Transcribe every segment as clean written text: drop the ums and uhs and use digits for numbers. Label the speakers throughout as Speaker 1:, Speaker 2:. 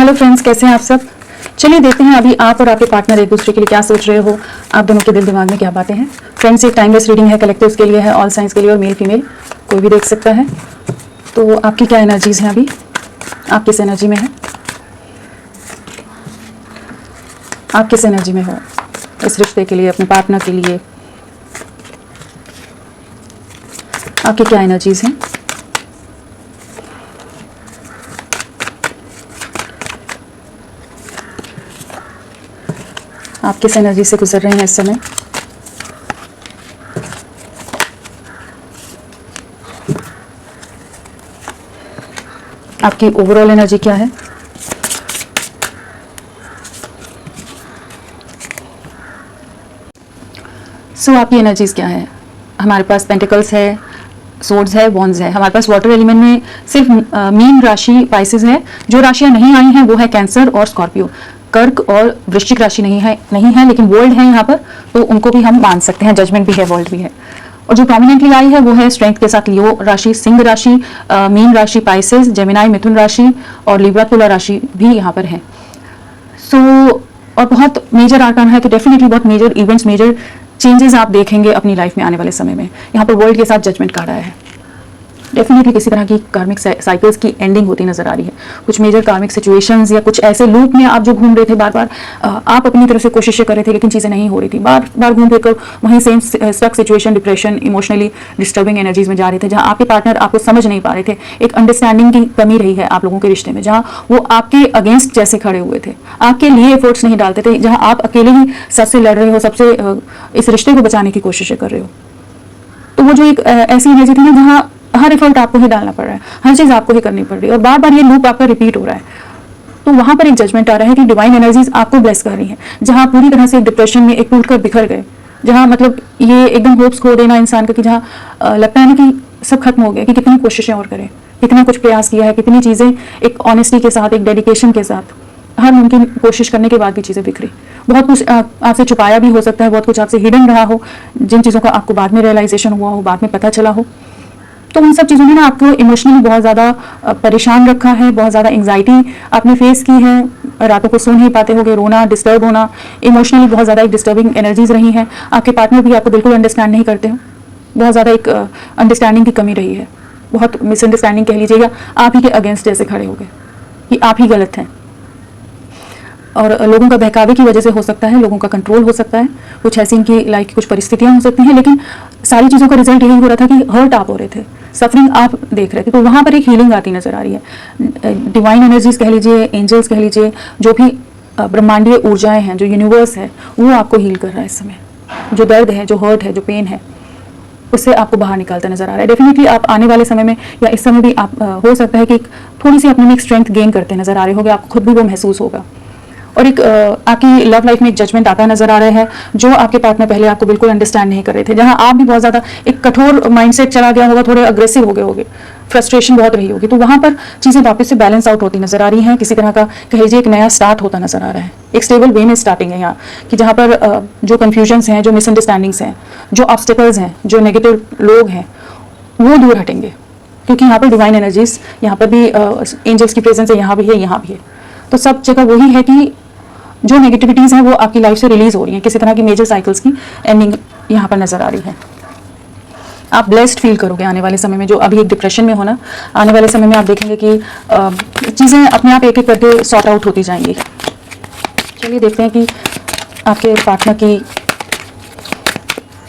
Speaker 1: Hello friends, कैसे हैं आप सब। चलिए देखते हैं अभी आप और आपके पार्टनर एक दूसरे के लिए क्या सोच रहे हो, आप दोनों के दिल दिमाग में क्या बातें हैं। फ्रेंड्स, एक टाइमलेस रीडिंग है, कलेक्टिव्स के लिए है, ऑल साइंस के लिए और मेल फीमेल कोई भी देख सकता है। तो आपकी क्या एनर्जीज हैं अभी, आप किस एनर्जी में हैं, आप किस एनर्जी में हो इस रिश्ते के लिए, अपने पार्टनर के लिए, आपकी क्या एनर्जीज हैं। आप किस एनर्जी से गुजर रहे हैं इस समय। आपकी ओवरऑल एनर्जी क्या है। सो आपकी एनर्जीज क्या है। हमारे पास पेंटिकल्स है, सोर्ड्स है, वॉन्ड्स है। हमारे पास वाटर एलिमेंट में सिर्फ मीन राशि पाइसेस है। जो राशियां नहीं आई हैं वो है कैंसर और स्कॉर्पियो। कर्क और वृश्चिक राशि नहीं है, लेकिन वर्ल्ड है यहाँ पर, तो उनको भी हम मान सकते हैं। जजमेंट भी है, वर्ल्ड भी है। और जो प्रोमिनेंटली आई है वो है स्ट्रेंथ के साथ लियो राशि, सिंह राशि, मीन राशि पाइसेस, जेमिनाई मिथुन राशि और लिब्रा तुला राशि भी यहाँ पर है। सो और बहुत मेजर आर्कान है कि डेफिनेटली बहुत मेजर इवेंट्स, मेजर चेंजेस आप देखेंगे अपनी लाइफ में आने वाले समय में। यहाँ पर वर्ल्ड के साथ जजमेंट कार्ड आया है। डेफिनेटली किसी तरह की कार्मिक साइकिल्स की एंडिंग होती नजर आ रही है। कुछ मेजर कार्मिक सिचुएशंस या कुछ ऐसे लूप में आप जो घूम रहे थे, बार बार आप अपनी तरफ से कोशिशें कर रहे थे लेकिन चीज़ें नहीं हो रही थी, बार बार घूम फिर कर वहीं same stuck situation, depression, emotionally disturbing energies में जा रहे थे, जहाँ आपके पार्टनर आपको समझ नहीं पा रहे थे। एक अंडरस्टैंडिंग की कमी रही है आप लोगों के रिश्ते में, जहाँ वो आपके अगेंस्ट जैसे खड़े हुए थे, आपके लिए एफर्ट्स नहीं डालते थे, जहाँ आप अकेले ही सबसे लड़ रहे हो, सबसे इस रिश्ते को बचाने की कोशिशें कर रहे हो। तो वो जो एक ऐसी एनर्जी थी ना, जहाँ हर एफर्ट आपको ही डालना पड़ रहा है, हर चीज़ आपको ही करनी पड़ रही है और बार बार ये लूप आपका रिपीट हो रहा है। तो वहां पर एक जजमेंट आ रहा है कि डिवाइन एनर्जीज आपको ब्लेस कर रही हैं, जहां पूरी तरह से डिप्रेशन में एक टूट कर बिखर गए, जहां मतलब ये एकदम होप्स खो देना इंसान का, कि जहां लगता है ना कि सब खत्म हो गया, कि कितनी कोशिशें और करें, कितना कुछ प्रयास किया है, कितनी चीज़ें एक ऑनेस्टी के साथ, एक डेडिकेशन के साथ, हर मुमकिन कोशिश करने के बाद भी चीज़ें बिखरी। बहुत कुछ आपसे छुपाया भी हो सकता है, बहुत कुछ आपसे हिडन रहा हो, जिन चीज़ों का आपको बाद में रियलाइजेशन हुआ हो, बाद में पता चला हो। तो उन सब चीज़ों ने ना आपको इमोशनली बहुत ज़्यादा परेशान रखा है, बहुत ज़्यादा एंग्जाइटी आपने फेस की है, रातों को सो नहीं पाते होगे, रोना, डिस्टर्ब होना, इमोशनली बहुत ज़्यादा एक डिस्टर्बिंग एनर्जीज रही हैं। आपके पार्टनर भी आपको बिल्कुल अंडरस्टैंड नहीं करते हो, बहुत ज़्यादा एक अंडरस्टैंडिंग की कमी रही है, बहुत मिसअंडरस्टैंडिंग कह लीजिएगा, आप ही के अगेंस्ट जैसे खड़े हो गए कि आप ही गलत हैं। और लोगों का बहकावे की वजह से हो सकता है, लोगों का कंट्रोल हो सकता है, कुछ ऐसी इनकी लाइफ की कुछ परिस्थितियां हो सकती हैं, लेकिन सारी चीज़ों का रिजल्ट यही हो रहा था कि हर्ट आप हो रहे थे, सफरिंग आप देख रहे थे। तो वहाँ पर एक हीलिंग आती नजर आ रही है। डिवाइन एनर्जीज कह लीजिए, एंजल्स कह लीजिए, जो भी ब्रह्मांडीय ऊर्जाएं हैं, जो यूनिवर्स है, वो आपको हील कर रहा है इस समय। जो दर्द है, जो हर्ट है, जो पेन है, उससे आपको बाहर निकालता नजर आ रहा है। डेफिनेटली आप आने वाले समय में या इस समय भी आप हो सकता है कि थोड़ी सी अपने में एक स्ट्रेंथ गेन करते नजर आ रहे होंगे, आपको खुद भी वो महसूस होगा। और एक आपकी लव लाइफ में एक जजमेंट आता नजर आ रहा है, जो आपके पार्टनर पहले आपको बिल्कुल अंडरस्टैंड नहीं कर रहे थे, जहां आप भी बहुत ज़्यादा एक कठोर माइंडसेट चला गया होगा, थोड़े अग्रेसिव हो गए होगे, फ्रस्ट्रेशन बहुत रही होगी। तो वहां पर चीज़ें वापस से बैलेंस आउट होती नजर आ रही हैं, किसी तरह का कह लीजिए एक नया स्टार्ट होता नजर आ रहा है, एक स्टेबल वे में स्टार्टिंग है यहाँ कि जहाँ पर जो कन्फ्यूजन्स हैं, जो मिसअंडरस्टैंडिंग्स हैं, जो ऑब्स्टिकल्स हैं, जो नेगेटिव लोग हैं, वो दूर हटेंगे, क्योंकि यहाँ पर डिवाइन एनर्जीज, यहाँ पर भी एंजल्स की प्रेजेंस है, यहाँ भी है, यहाँ भी है। तो सब जगह वही है कि जो नेगेटिविटीज़ हैं वो आपकी लाइफ से रिलीज हो रही हैं, किसी तरह की मेजर साइकिल्स की एंडिंग यहाँ पर नजर आ रही है। आप ब्लेस्ड फील करोगे आने वाले समय में, जो अभी एक डिप्रेशन में हो ना, आने वाले समय में आप देखेंगे कि चीज़ें अपने आप एक एक करके सॉर्ट आउट होती जाएंगी। चलिए देखते हैं कि आपके पार्टनर की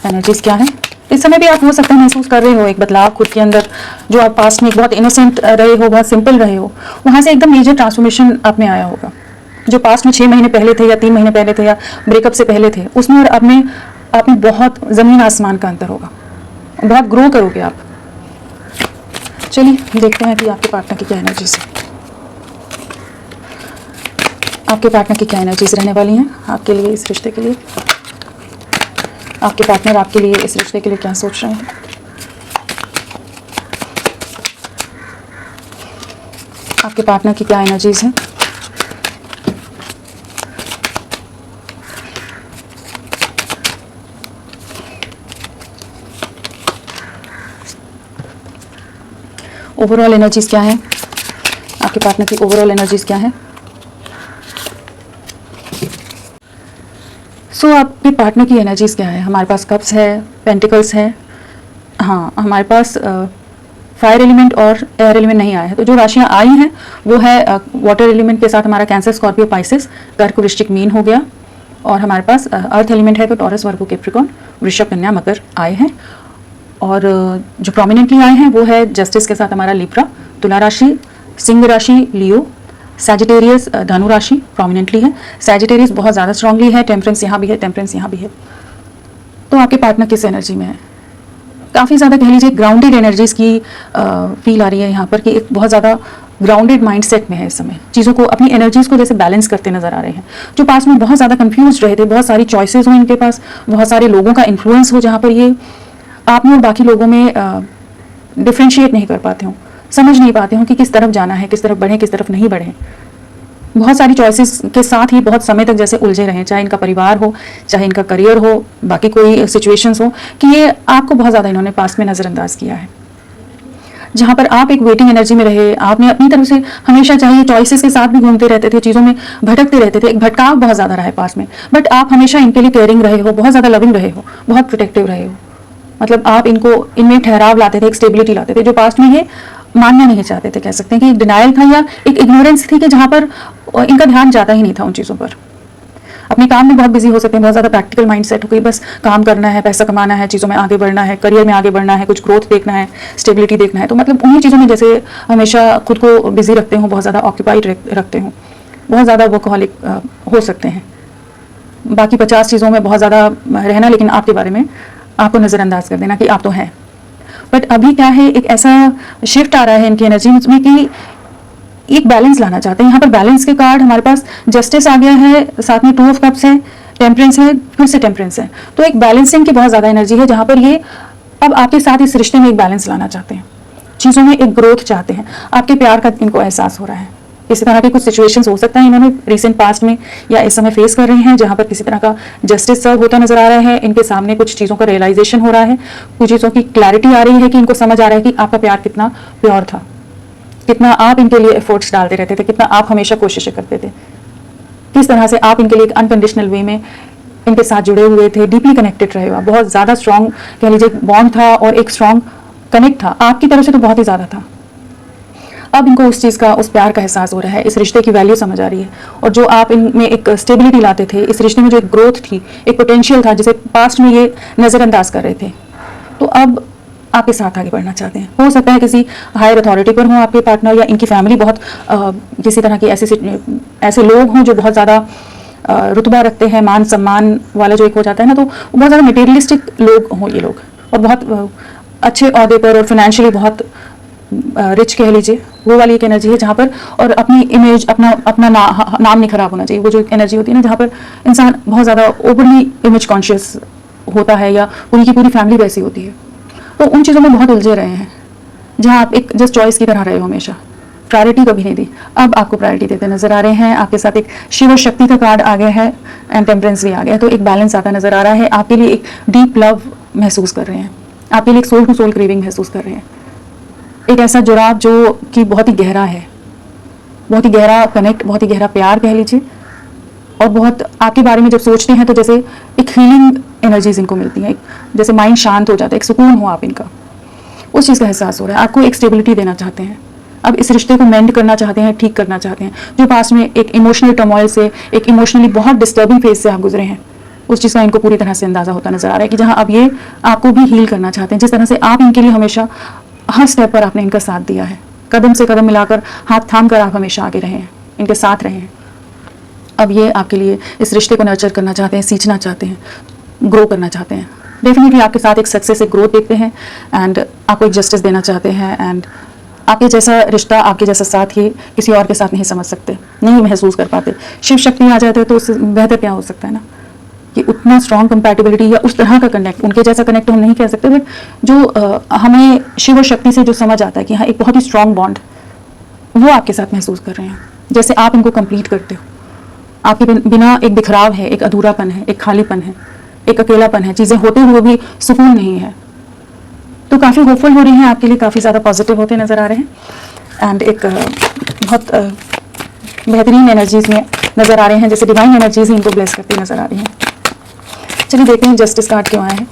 Speaker 1: एनर्जीज क्या है। इस समय भी आप हो सकता है महसूस कर रहे हो एक बदलाव खुद के अंदर, जो आप पास्ट में बहुत इनोसेंट रहे हो, बहुत सिंपल रहे हो, वहाँ से एकदम मेजर ट्रांसफॉर्मेशन आप में आया होगा। जो पास्ट में 6 महीने पहले थे या 3 महीने पहले थे या ब्रेकअप से पहले थे, उसमें और अब में आप में बहुत ज़मीन आसमान का अंतर होगा, बहुत ग्रो करोगे आप। चलिए देखते हैं कि आपके पार्टनर की क्या एनर्जीज है, आपके पार्टनर की क्या एनर्जीज रहने वाली हैं आपके लिए, इस रिश्ते के लिए। आपके पार्टनर आपके लिए इस रिश्ते के लिए क्या सोच रहे हैं। आपके पार्टनर की क्या एनर्जीज हैं। ओवरऑल एनर्जीज क्या है, आपके पार्टनर की ओवरऑल एनर्जीज क्या है। सो आपके पार्टनर की एनर्जीज क्या है? हमारे पास कप्स है, पेंटिकल्स है, हाँ हमारे पास फायर एलिमेंट और एयर एलिमेंट नहीं आया है। तो जो राशियाँ आई हैं वो है वाटर एलिमेंट के साथ हमारा कैंसर, स्कॉर्पियो, पाइसेस, कर्क, वृश्चिक, मीन हो गया। और हमारे पास अर्थ एलिमेंट है तो टॉरस, वर्गो, कैप्रिकॉर्न, वृषभ, कन्या, मकर आए हैं। और जो प्रोमिनेंटली आए हैं वो है जस्टिस के साथ हमारा लिब्रा, तुला राशि, सिंह राशि, लियो, सैजिटेरियस, धनु राशि प्रोमिनेंटली है। सैजिटेरियस बहुत ज़्यादा स्ट्रांगली है, टेम्परेंस यहाँ भी है, टेम्परेंस यहाँ भी है। तो आपके पार्टनर किस एनर्जी में है? काफ़ी ज़्यादा कह लीजिए ग्राउंडेड एनर्जीज़ की फील आ रही है यहाँ पर, कि एक बहुत ज़्यादा ग्राउंडेड माइंडसेट में है इस समय। चीज़ों को, अपनी एनर्जीज़ को जैसे बैलेंस करते नजर आ रहे हैं। जो पास में बहुत ज़्यादा कंफ्यूज रहे थे, बहुत सारी चॉइसेस हो इनके पास, बहुत सारे लोगों का इन्फ्लुएंस हो, जहाँ पर ये आप में और बाकी लोगों में डिफ्रेंशिएट नहीं कर पाते हो, समझ नहीं पाते हो कि किस तरफ जाना है, किस तरफ बढ़ें, किस तरफ नहीं बढ़ें। बहुत सारी चॉइसेस के साथ ही बहुत समय तक जैसे उलझे रहें, चाहे इनका परिवार हो, चाहे इनका करियर हो, बाकी कोई सिचुएशंस हो, कि ये आपको बहुत ज़्यादा इन्होंने पास में नज़रअंदाज किया है। जहाँ पर आप एक वेटिंग एनर्जी में रहे, आपने अपनी तरफ से हमेशा चाहिए चॉइसेस के साथ भी घूमते रहते थे, चीज़ों में भटकते रहते थे, एक भटकाव बहुत ज़्यादा रहा है पास में। बट आप हमेशा इनके लिए केयरिंग रहे हो, बहुत ज़्यादा लविंग रहे हो, बहुत प्रोटेक्टिव रहे हो। मतलब आप इनमें ठहराव लाते थे, एक स्टेबिलिटी लाते थे, जो पास्ट में ये मानना नहीं चाहते थे। कह सकते हैं कि एक डिनायल था या एक इग्नोरेंस थी, कि जहाँ पर इनका ध्यान जाता ही नहीं था उन चीज़ों पर। अपने काम में बहुत बिजी हो सकते हैं, बहुत ज़्यादा प्रैक्टिकल माइंडसेट हो गई, बस काम करना है, पैसा कमाना है, चीज़ों में आगे बढ़ना है, करियर में आगे बढ़ना है, कुछ ग्रोथ देखना है, स्टेबिलिटी देखना है। तो मतलब उन्हीं चीज़ों में जैसे हमेशा खुद को बिजी रखते हो, बहुत ज़्यादा ऑक्यूपाइड रखते हो, बहुत ज़्यादा वर्कहॉलिक हो सकते हैं। बाकी 50 चीज़ों में बहुत ज़्यादा रहना, लेकिन आपके बारे में आपको नज़रअंदाज कर देना कि आप तो हैं। बट अभी क्या है, एक ऐसा शिफ्ट आ रहा है इनकी एनर्जी में कि एक बैलेंस लाना चाहते हैं। यहाँ पर बैलेंस के कार्ड हमारे पास जस्टिस आ गया है, साथ में 2 ऑफ कप्स है, टेम्परेंस है, फिर से टेम्परेंस है। तो एक बैलेंसिंग की बहुत ज़्यादा एनर्जी है, जहाँ पर ये अब आपके साथ इस रिश्ते में एक बैलेंस लाना चाहते हैं, चीज़ों में एक ग्रोथ चाहते हैं। आपके प्यार का इनको एहसास हो रहा है। इसी तरह की कुछ सिचुएशंस हो सकता है इन्होंने रिसेंट पास्ट में या इस समय फेस कर रहे हैं, जहाँ पर किसी तरह का जस्टिस सर्व होता नजर आ रहा है। इनके सामने कुछ चीज़ों का रियलाइजेशन हो रहा है, कुछ चीज़ों की क्लैरिटी आ रही है, कि इनको समझ आ रहा है कि आपका प्यार कितना प्योर था, कितना आप इनके लिए एफर्ट्स डालते रहते थे, कितना आप हमेशा कोशिशें करते थे, किस तरह से आप इनके लिए एक अनकंडीशनल वे में इनके साथ जुड़े हुए थे, डीपली कनेक्टेड रहे हो। बहुत ज़्यादा स्ट्रॉन्ग कह लीजिए बॉन्ड था और एक स्ट्रॉन्ग कनेक्ट था आपकी तरफ से, तो बहुत ही ज़्यादा था। अब इनको उस चीज़ का, उस प्यार का एहसास हो रहा है, इस रिश्ते की वैल्यू समझ आ रही है। और जो आप इनमें एक स्टेबिलिटी लाते थे, इस रिश्ते में जो एक ग्रोथ थी, एक पोटेंशियल था, जिसे पास्ट में ये नज़रअंदाज कर रहे थे, तो अब आपके साथ आगे बढ़ना चाहते हैं। हो सकता है किसी हायर अथॉरिटी पर हो आपके पार्टनर, या इनकी फैमिली बहुत किसी तरह की ऐसे लोग हों जो बहुत ज़्यादा रुतबा रखते हैं, मान सम्मान वाला जो एक हो जाता है ना, तो बहुत ज़्यादा मटेरियलिस्टिक लोग हों ये लोग, और बहुत अच्छे ओहदे पर और फाइनेंशियली बहुत रिच कह लीजिए, वो वाली एक एनर्जी है जहाँ पर, और अपनी इमेज, अपना नाम नहीं खराब होना चाहिए। वो जो एनर्जी होती है ना, जहाँ पर इंसान बहुत ज़्यादा ओवरली इमेज कॉन्शियस होता है, या पूरी की पूरी फैमिली वैसी होती है, तो उन चीज़ों में बहुत उलझे रहे हैं, जहाँ आप एक जस्ट चॉइस की तरह रहे हो, हमेशा प्रायोरिटी कभी नहीं दी। अब आपको प्रायोरिटी देते नजर आ रहे हैं। आपके साथ एक शिव शक्ति का कार्ड आ गया है, एंड टेम्परेंस भी आ गया है, तो एक बैलेंस आता नजर आ रहा है। आपके लिए एक डीप लव महसूस कर रहे हैं, आपके लिए एक सोल टू सोल क्रेविंग महसूस कर रहे हैं, एक ऐसा जुड़ाव जो कि बहुत ही गहरा है, बहुत ही गहरा कनेक्ट, बहुत ही गहरा प्यार कह लीजिए। और बहुत आपके बारे में जब सोचते हैं तो जैसे एक हीलिंग एनर्जीज इनको मिलती हैं, जैसे माइंड शांत हो जाता है, एक सुकून हो आप इनका, उस चीज़ का एहसास हो रहा है। आपको एक स्टेबिलिटी देना चाहते हैं, अब इस रिश्ते को मेंड करना चाहते हैं, ठीक करना चाहते हैं। जो पास में एक इमोशनल टर्मोइल से, एक इमोशनली बहुत डिस्टर्बिंग फेज से आप गुजरे हैं, उस चीज़ का इनको पूरी तरह से अंदाजा होता नजर आ रहा है, कि जहाँ अब ये आपको भी हील करना चाहते हैं। जिस तरह से आप इनके लिए हमेशा हर स्टेप पर आपने इनका साथ दिया है, कदम से कदम मिलाकर, हाथ थाम कर आप हमेशा आगे रहे हैं, इनके साथ रहे हैं। अब ये आपके लिए इस रिश्ते को नर्चर करना चाहते हैं, सींचना चाहते हैं, ग्रो करना चाहते हैं। डेफिनेटली आपके साथ एक सक्सेस, एक ग्रोथ देखते हैं, एंड आपको एक जस्टिस देना चाहते हैं। एंड आपके जैसा रिश्ता, आपके जैसा साथ ही किसी और के साथ नहीं समझ सकते, नहीं महसूस कर पाते। शिव शक्ति आ जाते तो उससे बेहतर क्या हो सकता है ना, कि उतना स्ट्रॉन्ग कंपैटिबिलिटी या उस तरह का कनेक्ट, उनके जैसा कनेक्ट हम नहीं कह सकते, बट जो हमें शिव और शक्ति से जो समझ आता है कि हाँ एक बहुत ही स्ट्रॉन्ग बॉन्ड, वो आपके साथ महसूस कर रहे हैं। जैसे आप इनको कंप्लीट करते हो, आपके बिना एक बिखराव है, एक अधूरापन है, एक खालीपन है, एक अकेलापन है, चीज़ें होते हुए भी सुकून नहीं है। तो काफ़ी होपफुल हो रही हैं आपके लिए, काफ़ी ज़्यादा पॉजिटिव होते नज़र आ रहे हैं, एंड एक बहुत बेहतरीन एनर्जीज में नज़र आ रहे हैं, जैसे डिवाइन एनर्जीज ही इनको ब्लेस करती नज़र आ रही हैं। चलिए देखते हैं जस्टिस कार्ड क्यों आया है।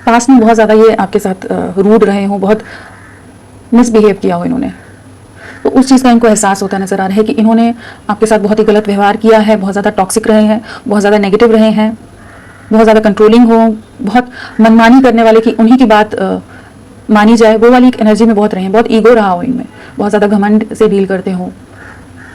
Speaker 1: पास्ट में बहुत ज़्यादा ये आपके साथ रूड रहे हों, बहुत मिसबिहेव किया हो इन्होंने, तो उस चीज़ का इनको एहसास होता नज़र आ रहा है कि इन्होंने आपके साथ बहुत ही गलत व्यवहार किया है, बहुत ज़्यादा टॉक्सिक रहे हैं, बहुत ज़्यादा नेगेटिव रहे हैं, बहुत ज़्यादा कंट्रोलिंग हो, बहुत मनमानी करने वाले कि उन्हीं की बात मानी जाए, वो वाली एक एनर्जी में बहुत रहे हैं। बहुत ईगो रहा हो इनमें, बहुत ज़्यादा घमंड से डील करते हो,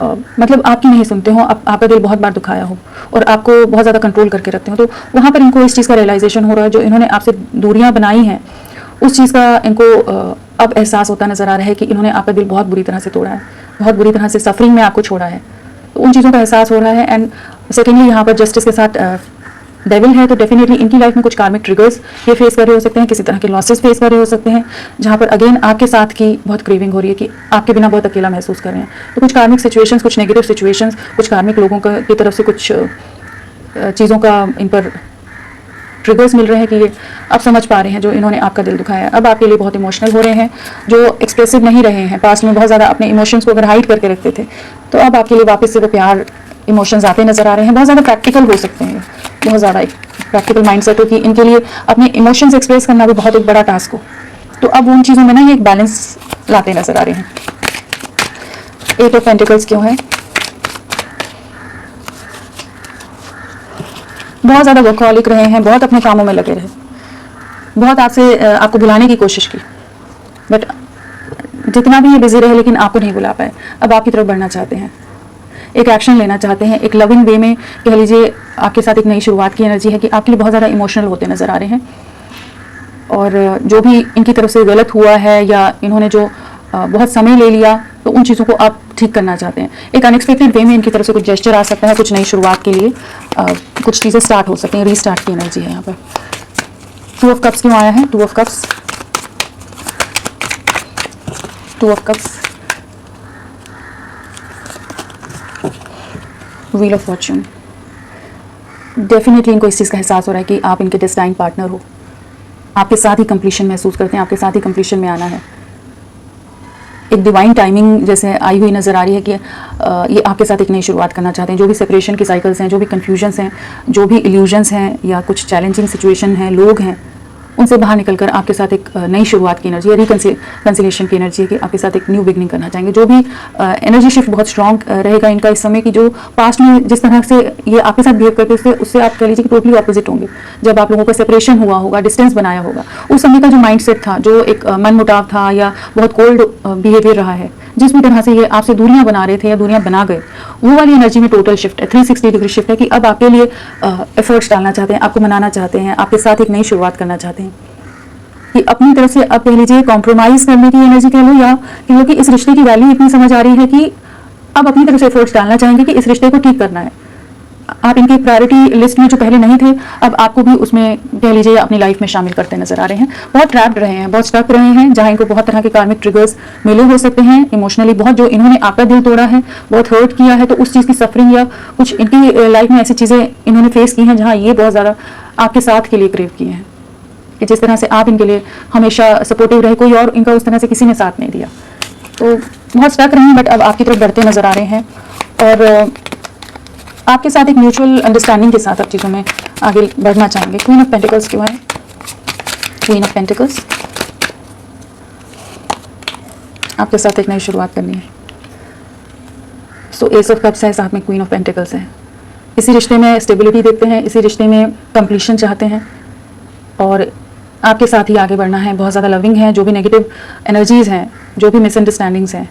Speaker 1: मतलब आपकी नहीं सुनते हो, आपका दिल बहुत बार दुखाया हो और आपको बहुत ज़्यादा कंट्रोल करके रखते हो। तो वहाँ पर इनको इस चीज़ का रियलाइजेशन हो रहा है, जो इन्होंने आपसे दूरियाँ बनाई हैं उस चीज़ का इनको अब एहसास होता नज़र आ रहा है कि इन्होंने आपका दिल बहुत बुरी तरह से तोड़ा है, बहुत बुरी तरह से सफरिंग में आपको छोड़ा है। तो उन चीज़ों का एहसास हो रहा है। एंड सेकेंडली यहाँ पर जस्टिस के साथ डेविल है, तो डेफिनेटली इनकी लाइफ में कुछ कार्मिक ट्रिगर्स ये फेस कर रहे हो सकते हैं, किसी तरह के लॉसेस फेस कर रहे हो सकते हैं, जहाँ पर अगेन आपके साथ की बहुत क्रेविंग हो रही है कि आपके बिना बहुत अकेला महसूस कर रहे हैं। तो कुछ कार्मिक सिचुएशंस, कुछ नेगेटिव सिचुएशंस, कुछ कार्मिक लोगों की तरफ से कुछ चीज़ों का इन पर ट्रिगर्स मिल रहे हैं कि ये अब समझ पा रहे हैं जो इन्होंने आपका दिल दुखाया है। अब आपके लिए बहुत इमोशनल हो रहे हैं, जो एक्सप्रेसिव नहीं रहे हैं, पास्ट में बहुत ज़्यादा अपने इमोशंस को अगर हाइड करके रखते थे, तो अब आपके लिए वापस से वो प्यार इमोशंस आते नजर आ रहे हैं। बहुत ज़्यादा प्रैक्टिकल हो सकते हैं, बहुत ज़्यादा एक प्रैक्टिकल माइंडसेट हो कि इनके लिए अपने इमोशंस एक्सप्रेस करना भी बहुत एक बड़ा टास्क हो। तो अब उन चीज़ों में ना ये एक बैलेंस लाते नजर आ रहे हैं। 8 ऑफ पेंटिकल्स क्यों है? बहुत ज़्यादा वर्कहॉलिक रहे हैं, बहुत अपने कामों में लगे रहे, बहुत आपको बुलाने की कोशिश की, बट जितना भी ये बिजी रहे लेकिन आपको नहीं बुला पाए। अब आपकी तरफ बढ़ना चाहते हैं, एक एक्शन लेना चाहते हैं, एक लविंग वे में कह लीजिए आपके साथ एक नई शुरुआत की एनर्जी है कि आपके लिए बहुत ज़्यादा इमोशनल होते नज़र आ रहे हैं। और जो भी इनकी तरफ से गलत हुआ है या इन्होंने जो बहुत समय ले लिया, तो उन चीज़ों को आप ठीक करना चाहते हैं। एक अनएक्सपेक्टेड वे में इनकी तरफ से कुछ जेस्चर आ सकता है, कुछ नई शुरुआत के लिए कुछ चीज़ें स्टार्ट हो सकती हैं, रीस्टार्ट की एनर्जी है यहाँ पर। 2 ऑफ कप्स क्यों आया है? 2 of cups, 2 of cups, wheel of Fortune. Definitely इनको इस चीज़ का एहसास हो रहा है कि आप इनके डेस्टाइन पार्टनर हो, आपके साथ ही कंप्लीशन महसूस करते हैं, आपके साथ ही कंप्लीशन में आना है। एक डिवाइन टाइमिंग जैसे आई हुई नज़र आ रही है कि ये आपके साथ एक नई शुरुआत करना चाहते हैं। जो भी सेपरेशन की साइकिल्स हैं, जो भी कन्फ्यूजन्स हैं, जो भी इल्यूजन्स हैं या कुछ चैलेंजिंग सिचुएशन हैं, लोग हैं, उनसे बाहर निकलकर आपके साथ एक नई शुरुआत की एनर्जी या रिकन्सिलेशन की एनर्जी है कि आपके साथ एक न्यू बिगनिंग करना चाहेंगे। जो भी एनर्जी शिफ्ट बहुत स्ट्रॉन्ग रहेगा इनका इस समय की, जो पास्ट में जिस तरह से ये आपके साथ बिहेव करते थे उससे आप कह लीजिए कि टोटली ऑपोजिट होंगे। जब आप लोगों का सेपरेशन हुआ होगा, डिस्टेंस बनाया होगा, उस समय का जो माइंडसेट था, जो एक मनमुटाव था या बहुत कोल्ड बिहेवियर रहा है, जिस भी तरह से ये आपसे दूरियां बना रहे थे या दूरियां बना गए, वो वाली एनर्जी में टोटल शिफ्ट है, 360 डिग्री शिफ्ट है कि अब आपके लिए एफर्ट्स डालना चाहते हैं, आपको मनाना चाहते हैं, आपके साथ एक नई शुरुआत करना चाहते हैं कि अपनी तरफ से अब कह लीजिए कॉम्प्रोमाइज करने की एनर्जी कह लो, या कह लो कि इस रिश्ते की वैल्यू इतनी समझ आ रही है कि अब अपनी तरफ से एफर्ट्स डालना चाहेंगे कि इस रिश्ते को ठीक करना है। आप इनकी प्रायोरिटी लिस्ट में जो पहले नहीं थे, अब आपको भी उसमें कह लीजिए अपनी लाइफ में शामिल करते नजर आ रहे हैं। बहुत ट्रैप्ड रहे हैं, बहुत स्टक रहे हैं, जहां इनको बहुत तरह के कार्मिक ट्रिगर्स मिले हो सकते हैं इमोशनली, बहुत जो इन्होंने आपका दिल तोड़ा है, बहुत हर्ट किया है, तो उस चीज़ की सफरिंग या कुछ इनकी लाइफ में ऐसी चीज़ें इन्होंने फेस की हैं जहाँ ये बहुत ज़्यादा आपके साथ के लिए क्रेव किए हैं कि जिस तरह से आप इनके लिए हमेशा सपोर्टिव रहे, कोई और इनका उस तरह से किसी ने साथ नहीं दिया। तो बहुत स्टक रहे हैं, बट अब आपकी तरफ बढ़ते नजर आ रहे हैं और आपके साथ एक म्यूचुअल अंडरस्टैंडिंग के साथ अब चीज़ों में आगे बढ़ना चाहेंगे। क्वीन ऑफ पेंटिकल्स क्यों है? क्वीन ऑफ पेंटिकल्स, आपके साथ एक नई शुरुआत करनी है। सो एस ऑफ कप्स है, साथ में क्वीन ऑफ पेंटिकल्स है। इसी रिश्ते में स्टेबिलिटी देखते हैं, इसी रिश्ते में कंप्लीशन चाहते हैं और आपके साथ ही आगे बढ़ना है। बहुत ज़्यादा लविंग है, जो भी नेगेटिव एनर्जीज़ हैं, जो भी मिसअंडरस्टैंडिंग्स हैं,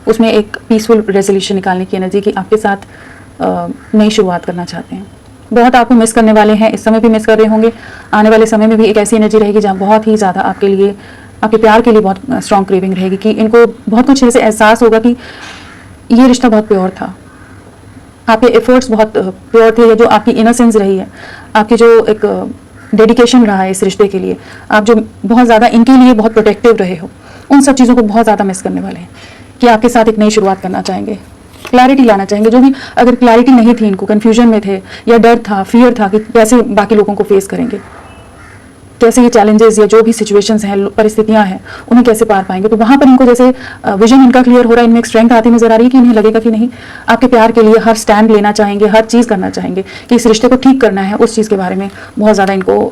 Speaker 1: उसमें एक पीसफुल रेजोल्यूशन निकालने की एनर्जी की आपके साथ नई शुरुआत करना चाहते हैं। बहुत आपको मिस करने वाले हैं, इस समय भी मिस कर रहे होंगे, आने वाले समय में भी एक ऐसी एनर्जी रहेगी जहाँ बहुत ही ज़्यादा आपके लिए, आपके प्यार के लिए बहुत स्ट्रॉन्ग क्रेविंग रहेगी कि इनको बहुत कुछ ऐसे एहसास होगा कि ये रिश्ता बहुत प्योर था, आपके एफर्ट्स बहुत प्योर थे, जो आपकी इनोसेंस रही है, आपकी जो एक डेडिकेशन रहा है इस रिश्ते के लिए, आप जो बहुत ज़्यादा इनके लिए बहुत प्रोटेक्टिव रहे हो, उन सब चीज़ों को बहुत ज़्यादा मिस करने वाले हैं कि आपके साथ एक नई शुरुआत करना चाहेंगे, क्लैरिटी लाना चाहेंगे। जो भी अगर क्लैरिटी नहीं थी, इनको कन्फ्यूजन में थे या डर था, फियर था कि कैसे बाकी लोगों को फेस करेंगे, कैसे ये चैलेंजेस या जो भी सिचुएशंस हैं, परिस्थितियां हैं, उन्हें कैसे पार पाएंगे। तो वहां पर इनको जैसे विजन इनका क्लियर हो रहा है, इनमें एक स्ट्रेंथ आती नजर आ रही है कि इन्हें लगेगा कि नहीं, आपके प्यार के लिए हर स्टैंड लेना चाहेंगे, हर चीज़ करना चाहेंगे कि इस रिश्ते को ठीक करना है। उस चीज़ के बारे में बहुत ज़्यादा इनको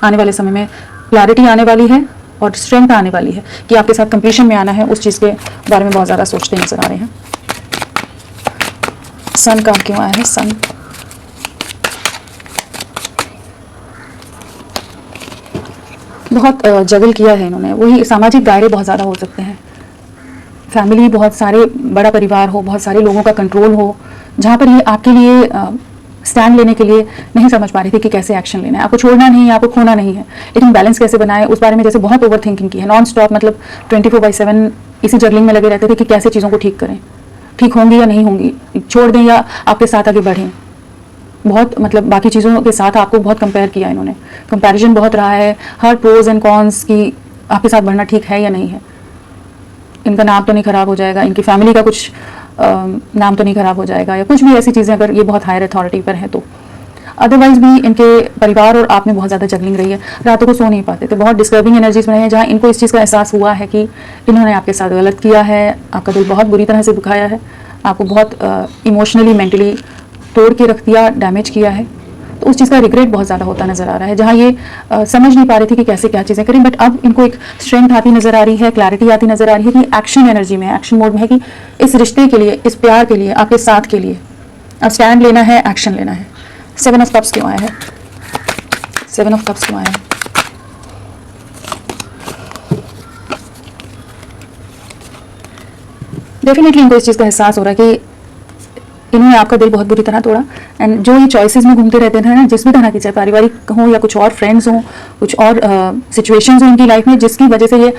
Speaker 1: आने वाले समय में क्लैरिटी आने वाली है और स्ट्रेंथ आने वाली है कि आपके साथ कंप्लीशन में आना है। उस चीज़ के बारे में बहुत ज़्यादा सोचते नजर आ रहे हैं। सन कार्ड क्यों आया है? सन बहुत जगल किया है इन्होंने। वही सामाजिक दायरे बहुत ज़्यादा हो सकते हैं, फैमिली, बहुत सारे, बड़ा परिवार हो, बहुत सारे लोगों का कंट्रोल हो, जहाँ पर ये आपके लिए स्टैंड लेने के लिए नहीं समझ पा रही थी कि कैसे एक्शन लेना है। आपको छोड़ना नहीं है, आपको खोना नहीं है, लेकिन बैलेंस कैसे बनाए उस बारे में जैसे बहुत ओवर थिंकिंग की है। नॉन स्टॉप, मतलब 24/7 इसी जगलिंग में लगे रहते थे कि कैसे चीज़ों को ठीक करें, ठीक होंगी या नहीं होंगी, छोड़ दें या आपके साथ आगे बढ़ें। बहुत, मतलब बाकी चीज़ों के साथ आपको बहुत कंपेयर किया इन्होंने, कंपैरिजन बहुत रहा है, हर प्रोज एंड कॉन्स की आपके साथ बढ़ना ठीक है या नहीं है, इनका नाम तो नहीं खराब हो जाएगा, इनकी फैमिली का कुछ नाम तो नहीं खराब हो जाएगा, या कुछ भी ऐसी चीज़ें अगर ये बहुत हायर अथॉरिटी पर है तो। अदरवाइज भी इनके परिवार और आप में बहुत ज़्यादा जगलिंग रही है, रातों को सो नहीं पाते थे, बहुत डिस्टर्बिंग एनर्जीज में रहे हैं, जहाँ इनको इस चीज़ का एहसास हुआ है कि इन्होंने आपके साथ गलत किया है, आपका दिल बहुत बुरी तरह से दुखाया है, आपको बहुत इमोशनली, मेंटली तोड़ के रख दिया, डैमेज किया है। तो उस चीज़ का रिग्रेट बहुत ज़्यादा होता नज़र आ रहा है, जहाँ ये समझ नहीं पा रही थी कि कैसे क्या चीज़ें करें। बट अब इनको एक स्ट्रेंथ आती नज़र आ रही है, क्लैरिटी आती नज़र आ रही है कि एक्शन एनर्जी में है, एक्शन मोड में है कि इस रिश्ते के लिए, इस प्यार के लिए, आपके साथ के लिए अब स्टैंड लेना है, एक्शन लेना है। 7 ऑफ कप्स क्यों आया है? 7 ऑफ कप्स क्यों आया है? डेफिनेटली इनको इस चीज़ का एहसास हो रहा है कि इन्होंने आपका दिल बहुत बुरी तरह तोड़ा। एंड जो ये चॉइसेस में घूमते रहते थे ना, जिस भी तरह की, चाहे पारिवारिक हो या कुछ और फ्रेंड्स हो, कुछ और सिचुएशंस हो इनकी लाइफ में, जिसकी वजह से ये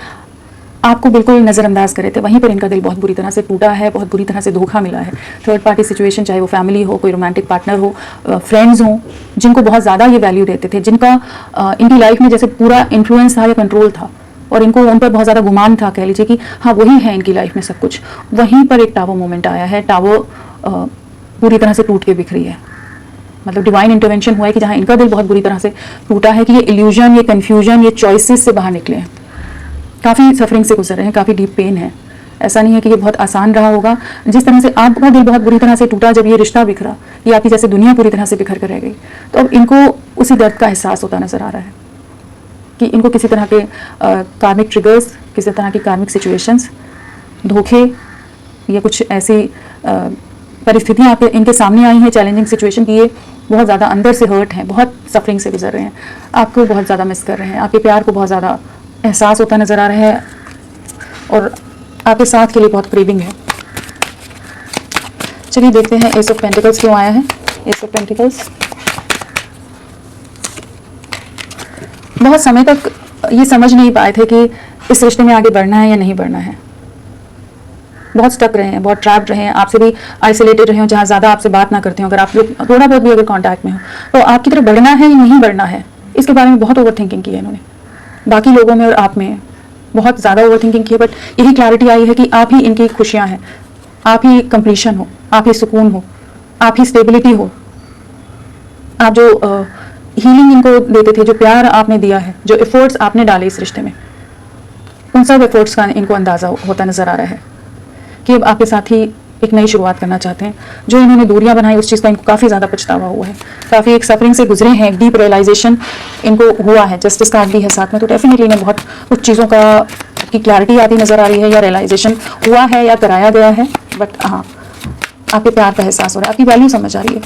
Speaker 1: आपको बिल्कुल नज़रअंदाज करे थे, वहीं पर इनका दिल बहुत बुरी तरह से टूटा है, बहुत बुरी तरह से धोखा मिला है। थर्ड पार्टी सिचुएशन, चाहे वो फैमिली हो, कोई रोमांटिक पार्टनर हो, फ्रेंड्स हो, जिनको बहुत ज़्यादा ये वैल्यू देते थे, जिनका इनकी लाइफ में जैसे पूरा इन्फ्लुएंस था या कंट्रोल था, और इनको उन पर बहुत ज़्यादा गुमान था, कह लीजिए कि हाँ वही है इनकी लाइफ में सब कुछ। वहीं पर एक टावर मोमेंट आया है, टावर पूरी तरह से टूट के बिखरी है। मतलब डिवाइन इंटरवेंशन हुआ है कि जहाँ इनका दिल बहुत बुरी तरह से टूटा है कि ये इल्यूजन, ये कन्फ्यूजन, ये चॉइसेस से बाहर निकले हैं, काफ़ी सफरिंग से गुजर रहे हैं, काफ़ी डीप पेन है। ऐसा नहीं है कि ये बहुत आसान रहा होगा। जिस तरह से आपका दिल बहुत बुरी तरह से टूटा जब ये रिश्ता बिखरा, ये आपकी जैसे दुनिया पूरी तरह से बिखर कर रह गई, तो अब इनको उसी दर्द का एहसास होता नज़र आ रहा है कि इनको किसी तरह के कार्मिक ट्रिगर्स, किसी तरह की कार्मिक सिचुएशंस, धोखे या कुछ ऐसी परिस्थितियाँ आपके इनके सामने आई हैं, चैलेंजिंग सिचुएशन की, ये बहुत ज़्यादा अंदर से हर्ट हैं, बहुत सफरिंग से गुजर रहे हैं, आपको बहुत ज़्यादा मिस कर रहे हैं, आपके प्यार को बहुत ज़्यादा एहसास होता नज़र आ रहा है और आपके साथ के लिए बहुत क्रेविंग है। चलिए देखते हैं एस ऑफ पेंटिकल्स क्यों आया है। एस ऑफ पेंटिकल्स, बहुत समय तक ये समझ नहीं पाए थे कि इस रिश्ते में आगे बढ़ना है या नहीं बढ़ना है, बहुत स्टक रहे हैं, बहुत ट्रैप्ड रहे हैं, आपसे भी आइसोलेटेड रहे हो, जहाँ ज़्यादा आपसे बात ना करते हो, अगर आप लोग थोड़ा बहुत भी अगर कांटेक्ट में हो, तो आपकी तरफ बढ़ना है या नहीं बढ़ना है, इसके बारे में बहुत ओवर थिंकिंग की है इन्होंने, बाकी लोगों में और आप में बहुत ज़्यादा ओवर थिंकिंग की है। बट यही क्लैरिटी आई है कि आप ही इनकी खुशियाँ हैं, आप ही कंप्लीशन हो, आप ही सुकून हो, आप ही स्टेबिलिटी हो। आप जो हीलिंग इनको देते थे, जो प्यार आपने दिया है, जो एफर्ट्स आपने डाले इस रिश्ते में, उन सब एफर्ट्स का इनको अंदाज़ा होता नज़र आ रहा है कि अब आपके साथ ही एक नई शुरुआत करना चाहते हैं। जो इन्होंने दूरियां बनाई उस चीज़ का इनको काफ़ी ज़्यादा पछतावा हुआ है, काफ़ी एक सफरिंग से गुजरे हैं, एक डीप रियलाइजेशन इनको हुआ है। जस्टिस कार्ड भी है साथ में, तो डेफिनेटली इन्हें बहुत कुछ चीज़ों का की क्लैरिटी आती नज़र आ रही है, या रियलाइजेशन हुआ है या कराया गया है। बट हाँ, आपके प्यार का एहसास हो रहा है, आपकी वैल्यू समझ आ रही है।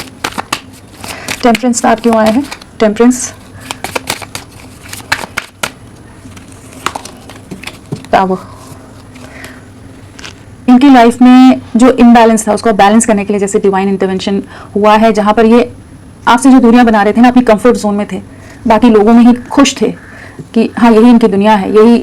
Speaker 1: टेम्परेंस कार्ड क्यों आया है? टेम्परेंस, टावर, इनकी लाइफ में जो इम्बैलेंस था उसको बैलेंस करने के लिए जैसे डिवाइन इंटरवेंशन हुआ है, जहाँ पर ये आपसे जो दूरियां बना रहे थे ना, अपनी कंफर्ट जोन में थे, बाकी लोगों में ही खुश थे कि हाँ यही इनकी दुनिया है, यही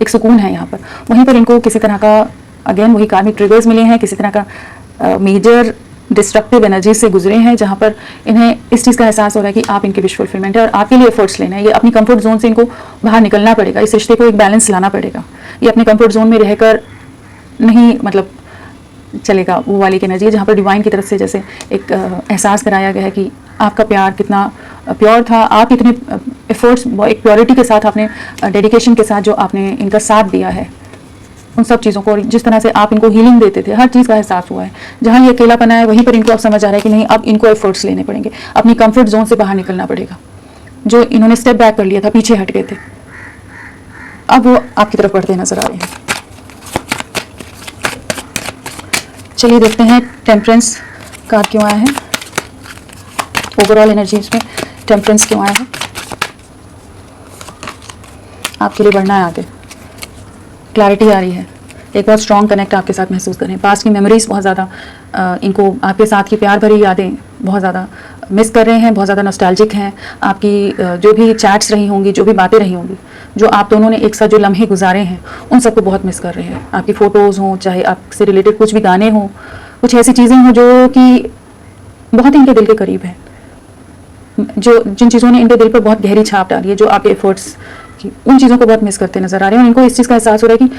Speaker 1: एक सुकून है यहाँ पर। वहीं पर इनको किसी तरह का अगेन वही कार्मिक ट्रिगर्स मिले हैं, किसी तरह का मेजर डिस्ट्रक्टिव एनर्जी से गुजरे हैं, जहाँ पर इन्हें इस चीज़ का एहसास हो रहा है कि आप इनके विश फुलफिलमेंट है और आपके लिए एफर्ट्स लेना है। ये अपनी कंफर्ट जोन से इनको बाहर निकलना पड़ेगा, इस रिश्ते को एक बैलेंस लाना पड़ेगा। ये अपने कंफर्ट जोन में रहकर नहीं मतलब चलेगा, वो वाली की एनर्जी जहाँ पर डिवाइन की तरफ से जैसे एक एहसास कराया गया है कि आपका प्यार कितना प्योर था, आप इतने एफर्ट्स, एक प्योरिटी के साथ आपने, डेडिकेशन के साथ जो आपने इनका साथ दिया है, उन सब चीज़ों को, और जिस तरह से आप इनको हीलिंग देते थे, हर चीज़ का एहसास हुआ है। जहाँ ये अकेलापन है वहीं पर इनको अब समझ आ रहा है कि नहीं, अब इनको एफर्ट्स लेने पड़ेंगे, अपनी कंफर्ट जोन से बाहर निकलना पड़ेगा। जो इन्होंने स्टेप बैक कर लिया था, पीछे हट गए थे, अब वो आपकी तरफ बढ़ते नजर आ रहे हैं। चलिए देखते हैं टेम्परेंस कार्ड क्यों आया है, ओवरऑल एनर्जी में टेम्परेंस क्यों आया है। आपके लिए बढ़ना है आगे, क्लैरिटी आ रही है, एक बहुत स्ट्रॉन्ग कनेक्ट आपके साथ महसूस करें। पास्ट की मेमोरीज बहुत ज़्यादा, इनको आपके साथ की प्यार भरी यादें बहुत ज़्यादा मिस कर रहे हैं, बहुत ज़्यादा नॉस्टैल्जिक हैं। आपकी जो भी चैट्स रही होंगी, जो भी बातें रही होंगी, जो आप दोनों ने एक साथ जो लम्हे गुजारे हैं, उन सबको बहुत मिस कर रहे हैं। आपकी फ़ोटोज़ हों, चाहे आपसे रिलेटेड कुछ भी गाने हों, कुछ ऐसी चीज़ें हों जो कि बहुत इनके दिल के करीब है, जो जिन चीज़ों ने इनके दिल पर बहुत गहरी छाप डाली है, जो आपके एफर्ट्स की, उन चीज़ों को बहुत मिस करते नजर आ रहे हैं। और इनको इस चीज़ का एहसास हो रहा है कि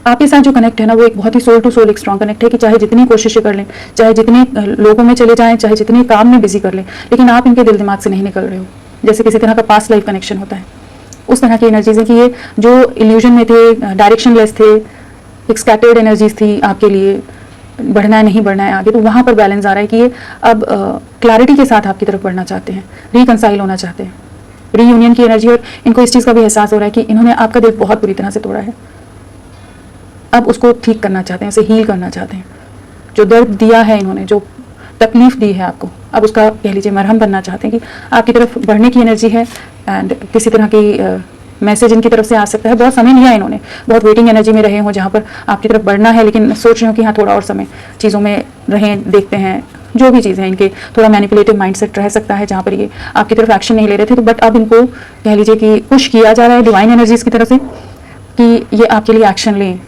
Speaker 1: आपके साथ जो कनेक्ट है ना, वो एक बहुत ही सोल टू सोल एक स्ट्रॉन्ग कनेक्ट है, कि चाहे जितनी कोशिशें कर लें, चाहे जितने लोगों में चले जाएं, चाहे जितने काम में बिजी कर लें, लेकिन आप इनके दिल दिमाग से नहीं निकल रहे हो। जैसे किसी तरह का पास्ट लाइफ कनेक्शन होता है, उस तरह की एनर्जीज है कि ये जो इल्यूजन में थे, डायरेक्शनलेस थे, एक स्कैटर्ड एनर्जीज थी आपके लिए, बढ़ना है नहीं बढ़ना है आगे, तो वहाँ पर बैलेंस आ रहा है कि ये अब क्लैरिटी के साथ आपकी तरफ बढ़ना चाहते हैं, रिकंसाइल होना चाहते हैं, रीयूनियन की एनर्जी। और इनको इस चीज़ का भी एहसास हो रहा है कि इन्होंने आपका दिल बहुत बुरी तरह से तोड़ा है, अब उसको ठीक करना चाहते हैं, उसे हील करना चाहते हैं। जो दर्द दिया है इन्होंने, जो तकलीफ दी है आपको, अब उसका कह लीजिए मरहम बनना चाहते हैं, कि आपकी तरफ बढ़ने की एनर्जी है। एंड किसी तरह की मैसेज इनकी तरफ से आ सकता है। बहुत समय लिया इन्होंने, बहुत वेटिंग एनर्जी में रहे हों, जहाँ पर आपकी तरफ बढ़ना है, लेकिन सोच रहे हो कि हाँ थोड़ा और समय चीज़ों में रहें, देखते हैं, जो भी चीज़ें इनके थोड़ा मैनिपुलेटिव माइंडसेट रह सकता है, जहाँ पर ये आपकी तरफ एक्शन नहीं ले रहे थे। तो बट अब इनको कह लीजिए कि पुश किया जा रहा है डिवाइन एनर्जीज की तरफ से कि ये आपके लिए एक्शन लें,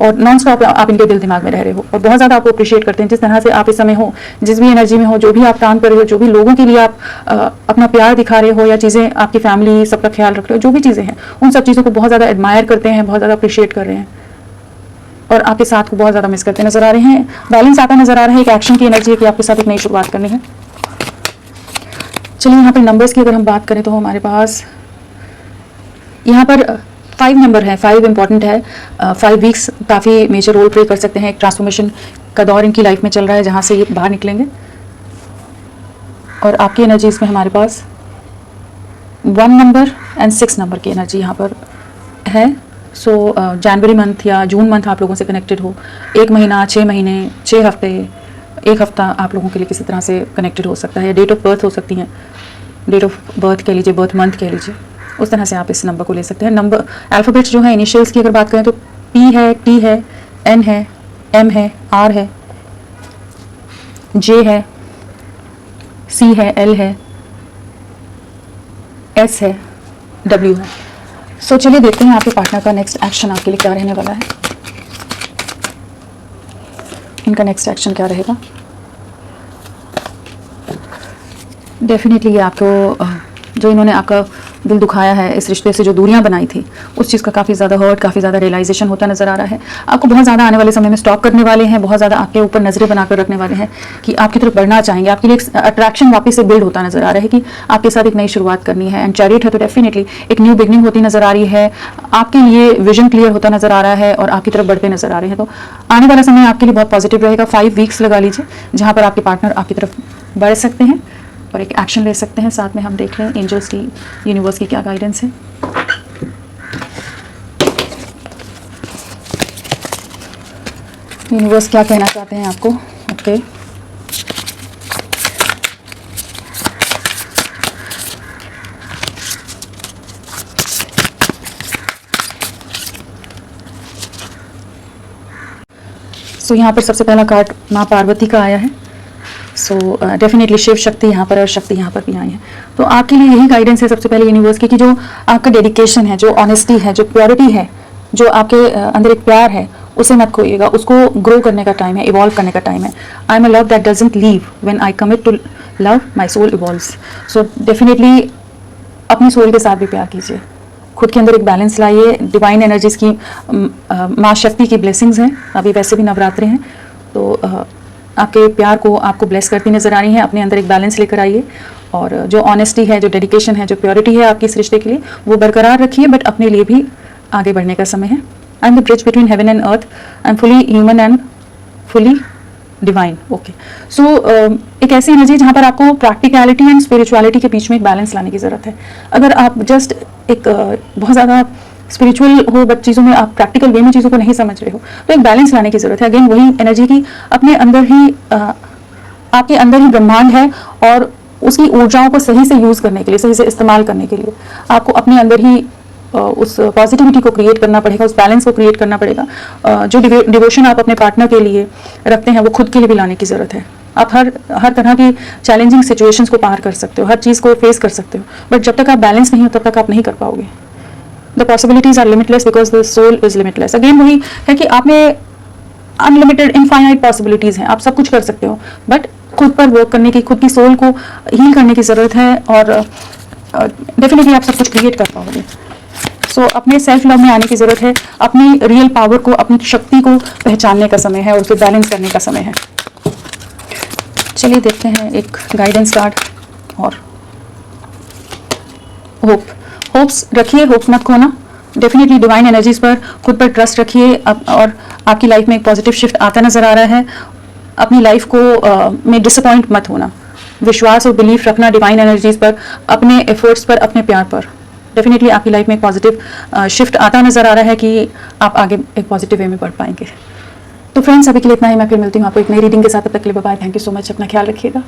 Speaker 1: और नॉन स्टॉप आप इनके दिल दिमाग में रह रहे हो, और बहुत ज़्यादा आपको अप्रिशिएट करते हैं जिस तरह से आप इस समय हो, जिस भी एनर्जी में हो, जो भी आप काम कर रहे हो, जो भी लोगों के लिए आप अपना प्यार दिखा रहे हो, या चीज़ें आपकी फैमिली सबका ख्याल रख रहे हो, जो भी चीज़ें हैं, उन सब चीज़ों को बहुत ज़्यादा एडमायर करते हैं, बहुत ज़्यादा अप्रिशिएट कर रहे हैं, और आपके साथ को बहुत ज़्यादा मिस करते नजर आ रहे हैं। बैलेंस आता नजर आ रहा है, एक एक्शन की एनर्जी है कि आपके साथ एक नई शुरुआत करनी है। चलिए यहाँ पर नंबर्स की अगर हम बात करें तो हमारे पास यहाँ पर 5 नंबर है, 5 इंपॉर्टेंट है। 5 वीक्स काफ़ी मेजर रोल प्ले कर सकते हैं, एक ट्रांसफॉर्मेशन का दौर इनकी लाइफ में चल रहा है, जहाँ से ये बाहर निकलेंगे। और आपकी एनर्जी इसमें हमारे पास 1 नंबर एंड 6 नंबर की एनर्जी यहाँ पर है। सो जनवरी मंथ या जून मंथ आप लोगों से कनेक्टेड हो, 1 महीना, 6 महीने, 6 हफ्ते, 1 हफ्ता आप लोगों के लिए किसी तरह से कनेक्टेड हो सकता है। डेट ऑफ बर्थ हो सकती हैं, डेट ऑफ बर्थ कह लीजिए, बर्थ मंथ कह लीजिए, उस तरह से आप इस नंबर को ले सकते हैं। नंबर अल्फ़ाबेट्स जो है इनिशियल्स की अगर बात करें तो P है, T है, N है, M है, R है, J है, C है, L है, S है, W है। सो चलिए देखते हैं आपके पार्टनर का नेक्स्ट एक्शन आपके लिए क्या रहने वाला है। इनका नेक्स्ट एक्शन क्या रहेगा। डेफिनेटली ये आपको जो इन्होंने आपका दिल दुखाया है, इस रिश्ते से जो दूरियां बनाई थी, उस चीज़ का काफ़ी ज़्यादा हर्ट, काफ़ी ज़्यादा रियलाइजेशन होता नज़र आ रहा है। आपको बहुत ज़्यादा आने वाले समय में स्टॉक करने वाले हैं, बहुत ज़्यादा आपके ऊपर नज़रें बनाकर रखने वाले हैं कि आपकी तरफ बढ़ना चाहेंगे। आपके लिए एक अट्रैक्शन वापस से बिल्ड होता नज़र आ रहा है कि आपके साथ एक नई शुरुआत करनी है। एंड चैरियट है तो डेफिनेटली एक न्यू बिगनिंग होती नज़र आ रही है, आपके लिए विजन क्लियर होता नज़र आ रहा है और आपकी तरफ बढ़ते नज़र आ रहे हैं। तो आने वाला समय आपके लिए बहुत पॉजिटिव रहेगा। 5 वीक्स लगा लीजिए जहाँ पर आपके पार्टनर आपकी तरफ बढ़ सकते हैं और एक एक्शन ले सकते हैं। साथ में हम देख रहे हैं एंजल्स की, यूनिवर्स की क्या गाइडेंस है। यूनिवर्स क्या कहना चाहते हैं आपको। ओके सो यहाँ पर सबसे पहला कार्ड माँ पार्वती का आया है। सो डेफिनेटली शिव शक्ति यहाँ पर और शक्ति यहाँ पर भी आई है। तो आपके लिए यही गाइडेंस है सबसे पहले यूनिवर्स की कि जो आपका डेडिकेशन है, जो ऑनेस्टी है, जो प्योरिटी है, जो आपके अंदर एक प्यार है, उसे मत खोइएगा। उसको ग्रो करने का टाइम है, इवॉल्व करने का टाइम है। I am a love that doesn't leave when I commit to love, my soul evolves. So definitely अपनी सोल के साथ भी प्यार कीजिए, खुद के अंदर एक बैलेंस लाइए। डिवाइन एनर्जीज की, माँ शक्ति की ब्लेसिंग्स हैं, अभी वैसे भी नवरात्रे हैं तो आपके प्यार को आपको ब्लेस करती नज़र आ रही है। अपने अंदर एक बैलेंस लेकर आइए और जो ऑनेस्टी है, जो डेडिकेशन है, जो प्योरिटी है आपकी इस रिश्ते के लिए, वो बरकरार रखिए, बट अपने लिए भी आगे बढ़ने का समय है। I am the bridge between heaven and earth, I am fully human and fully divine. Okay, so एक ऐसी एनर्जी जहाँ पर आपको प्रैक्टिकलिटी एंड स्पिरिचुअलिटी के बीच में एक बैलेंस लाने की ज़रूरत है। अगर आप जस्ट एक बहुत ज़्यादा स्पिरिचुअल हो बट चीज़ों में आप प्रैक्टिकल वे में चीज़ों को नहीं समझ रहे हो, तो एक बैलेंस लाने की ज़रूरत है। अगेन वही एनर्जी की अपने अंदर ही आपके अंदर ही ब्रह्मांड है, और उसकी ऊर्जाओं को सही से यूज़ करने के लिए, सही से इस्तेमाल करने के लिए आपको अपने अंदर ही उस पॉजिटिविटी को क्रिएट करना पड़ेगा, उस बैलेंस को क्रिएट करना पड़ेगा। जो डिवोशन आप अपने पार्टनर के लिए रखते हैं वो खुद के लिए भी लाने की ज़रूरत है। आप हर तरह की चैलेंजिंग सिचुएशंस को पार कर सकते हो, हर चीज़ को फेस कर सकते हो, बट जब तक आप बैलेंस नहीं हो तब तक आप नहीं कर पाओगे। The possibilities are limitless because the soul is limitless. Again वही है कि आप में अनलिमिटेड इनफाइनाइट पॉसिबिलिटीज़ हैं, आप सब कुछ कर सकते हो, बट खुद पर वर्क करने की, खुद की सोल को हील करने की ज़रूरत है, और डेफिनेटली आप सब कुछ क्रिएट कर पाओगे। सो अपने सेल्फ लव में आने की ज़रूरत है, अपनी रियल पावर को, अपनी शक्ति को पहचानने का समय है और उसे बैलेंस करने का समय है। चलिए देखते हैं एक गाइडेंस कार्ड। और होप्स रखिए, होप मत खोना। डेफिनेटली डिवाइन एनर्जीज पर, खुद पर ट्रस्ट रखिए, और आपकी लाइफ में एक पॉजिटिव शिफ्ट आता नजर आ रहा है। अपनी लाइफ को में डिसअपॉइंट मत होना, विश्वास और बिलीफ रखना डिवाइन एनर्जीज पर, अपने एफर्ट्स पर, अपने प्यार पर। डेफिनेटली आपकी लाइफ में एक पॉजिटिव शिफ्ट आता नजर आ रहा है कि आप आगे एक पॉजिटिव वे में बढ़ पाएंगे। तो फ्रेंड्स, अभी के लिए इतना ही। मैं फिर मिलती हूँ आपको एक नई रीडिंग के साथ। तब तक के लिए bye bye. Thank you so much. अपना ख्याल रखिएगा।